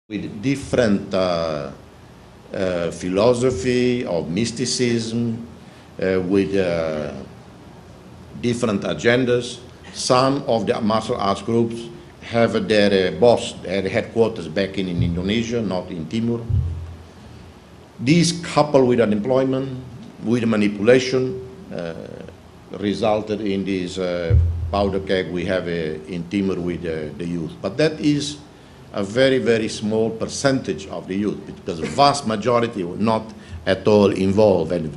with different philosophy of mysticism, with different agendas. Some of the martial arts groups have their their headquarters back in Indonesia, not in Timor. These, coupled with unemployment, with manipulation, resulted in this powder keg we have in Timor with the youth. But that is a very, very small percentage of the youth, because the vast majority were not at all involved. And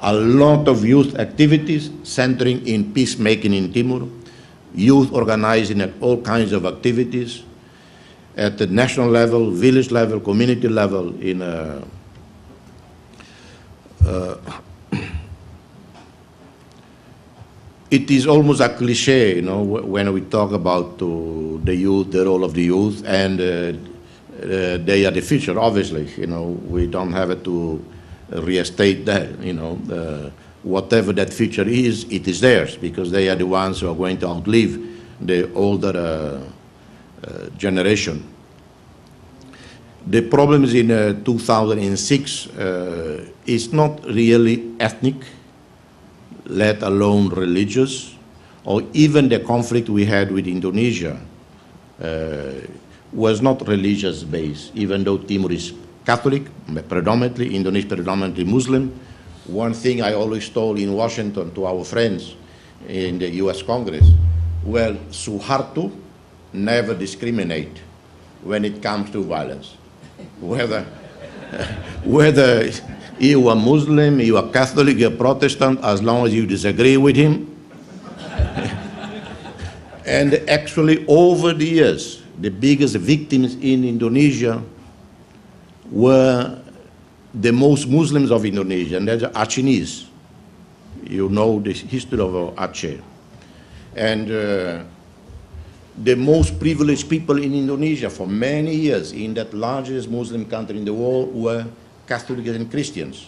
a lot of youth activities centering in peacemaking in Timor, youth organizing at all kinds of activities at the national level, village level, community level, in it is almost a cliche, you know, when we talk about the youth, the role of the youth, and they are the future, obviously. You know, we don't have to restate that, you know. Whatever that future is, it is theirs, because they are the ones who are going to outlive the older generation. The problems in 2006 is not really ethnic, let alone religious, or even the conflict we had with Indonesia was not religious based, even though Timor is Catholic, predominantly, Indonesia predominantly Muslim. One thing I always told in Washington to our friends in the US Congress, well, Suharto never discriminate when it comes to violence. Whether you are Muslim, you are Catholic, you are Protestant, as long as you disagree with him. And actually, over the years, the biggest victims in Indonesia were the most Muslims of Indonesia, and that's Acehnese. You know the history of Aceh. And the most privileged people in Indonesia for many years in that largest Muslim country in the world were Catholics and Christians,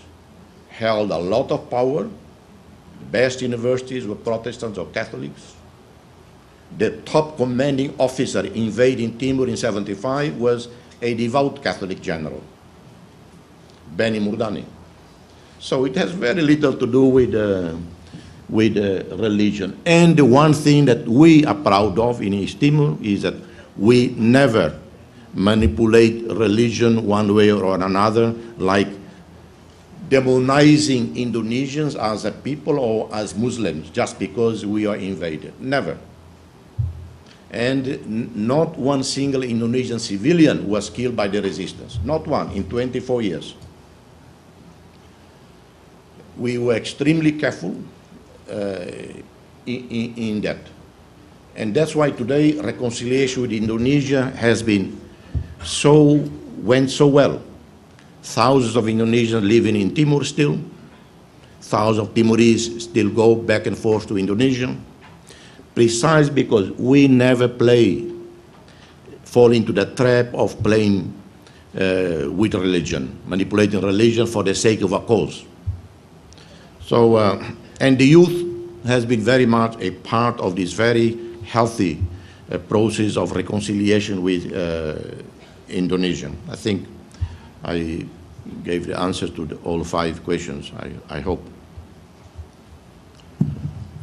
held a lot of power. The best universities were Protestants or Catholics. The top commanding officer invading Timor in '75 was a devout Catholic general, Benny Murdani. So it has very little to do with religion. And the one thing that we are proud of in East Timor is that we never manipulate religion one way or another, like demonizing Indonesians as a people or as Muslims just because we are invaded. Never. And not one single Indonesian civilian was killed by the resistance. Not one in 24 years. We were extremely careful in that. And that's why today reconciliation with Indonesia has been went so well. Thousands of Indonesians living in Timor still. Thousands of Timorese still go back and forth to Indonesia. Precisely because we never fall into the trap of playing with religion, manipulating religion for the sake of a cause. So, and the youth has been very much a part of this very healthy process of reconciliation with Indonesia. I think I gave the answers to all 5 questions, I hope.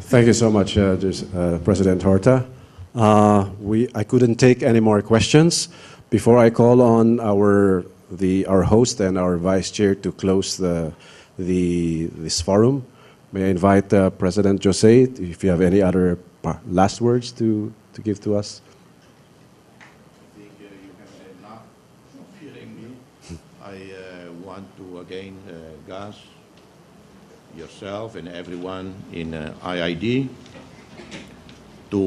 Thank you so much, President Horta. I couldn't take any more questions. Before I call on our host and our vice chair to close this forum, may I invite President Jose, if you have any other last words to give to us. I think you have enough of hearing me. I want to again, Gus, yourself and everyone in IID, to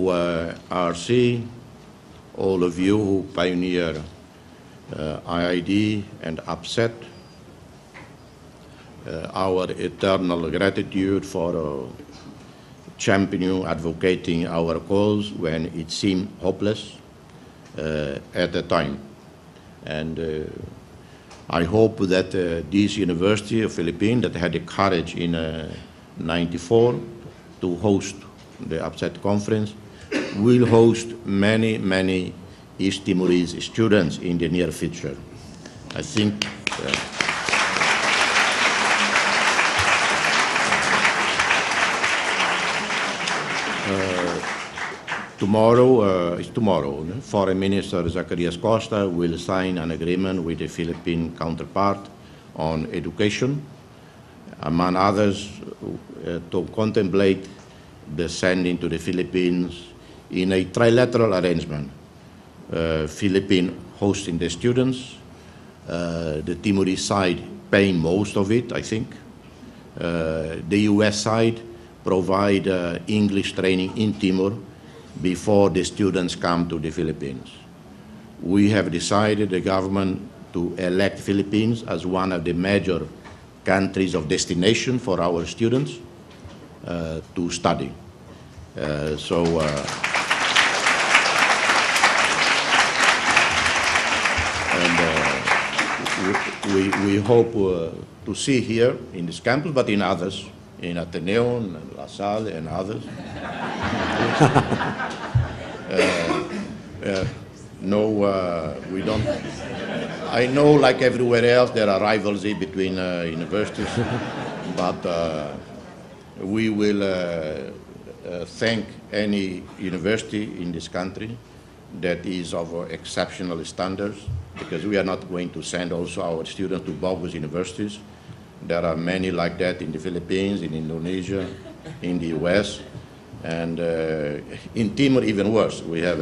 RC, all of you who pioneer IID and upset, our eternal gratitude for championing, advocating our cause when it seemed hopeless at the time. And I hope that this University of Philippines that had the courage in '94 to host the upset conference will host many, many East Timorese students in the near future. I think tomorrow, Foreign Minister Zacarias Costa will sign an agreement with the Philippine counterpart on education, among others, to contemplate the sending to the Philippines in a trilateral arrangement, Philippines hosting the students, the Timorese side paying most of it, I think, the US side provide English training in Timor before the students come to the Philippines. We have decided, the government, to elect Philippines as one of the major countries of destination for our students to study. We hope to see here in this campus, but in others, in Ateneo, and La Salle, and others. No, we don't. I know, like everywhere else, there are rivalry between universities, but we will thank any university in this country that is of exceptional standards, because we are not going to send also our students to bogus universities. There are many like that in the Philippines, in Indonesia, in the US, and in Timor even worse. We have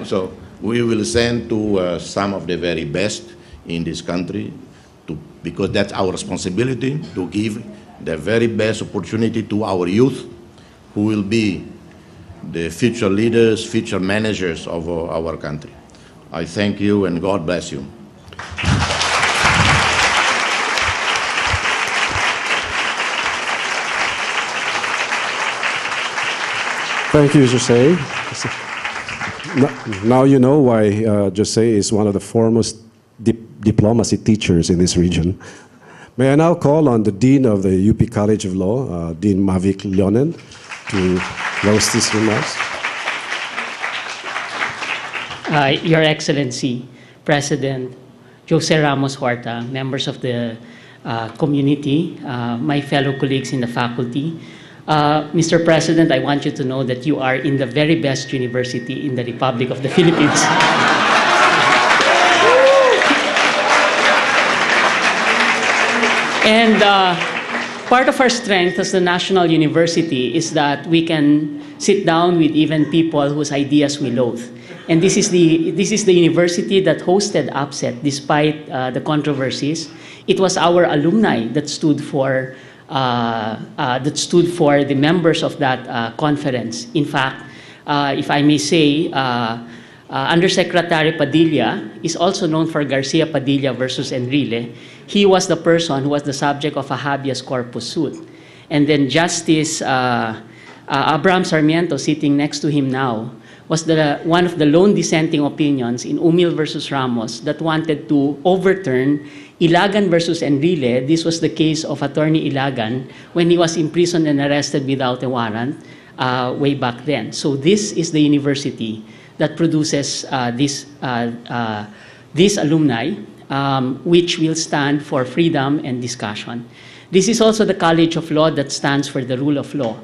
so we will send to some of the very best in this country, because that's our responsibility, to give the very best opportunity to our youth, who will be the future leaders, future managers of our country. I thank you, and God bless you. Thank you, Jose. Now you know why Jose is one of the foremost diplomacy teachers in this region. May I now call on the Dean of the UP College of Law, Dean Mavic Leonen, to close these remarks. Your Excellency, President Jose Ramos-Horta, members of the community, my fellow colleagues in the faculty, Mr. President, I want you to know that you are in the very best university in the Republic of the Philippines. And part of our strength as the national university is that we can sit down with even people whose ideas we loathe. And this is the university that hosted UPSET despite the controversies. It was our alumni that stood for the members of that conference. In fact, if I may say, Undersecretary Padilla is also known for Garcia Padilla versus Enrile. He was the person who was the subject of a habeas corpus suit. And then Justice Abraham Sarmiento, sitting next to him now, was one of the lone dissenting opinions in Umil versus Ramos that wanted to overturn Ilagan versus Enrile. This was the case of Attorney Ilagan when he was imprisoned and arrested without a warrant way back then. So this is the university that produces this alumni, which will stand for freedom and discussion. This is also the College of Law that stands for the rule of law.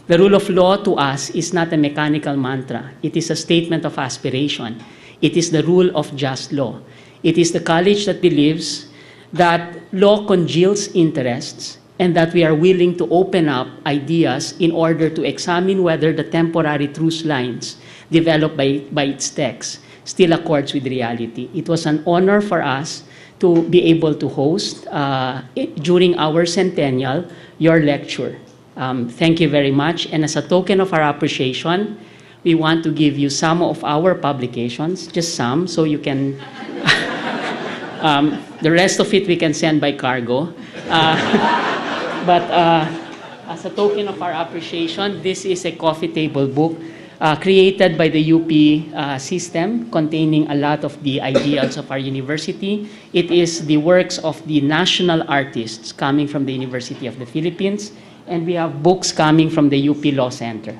The rule of law to us is not a mechanical mantra. It is a statement of aspiration. It is the rule of just law. It is the college that believes that law congeals interests and that we are willing to open up ideas in order to examine whether the temporary truce lines developed by its text still accords with reality. It was an honor for us to be able to host during our centennial your lecture. Thank you very much. And as a token of our appreciation, we want to give you some of our publications, just some, so you can, the rest of it we can send by cargo. But as a token of our appreciation, this is a coffee table book created by the UP system, containing a lot of the ideals of our university. It is the works of the national artists coming from the University of the Philippines, and we have books coming from the UP Law Center.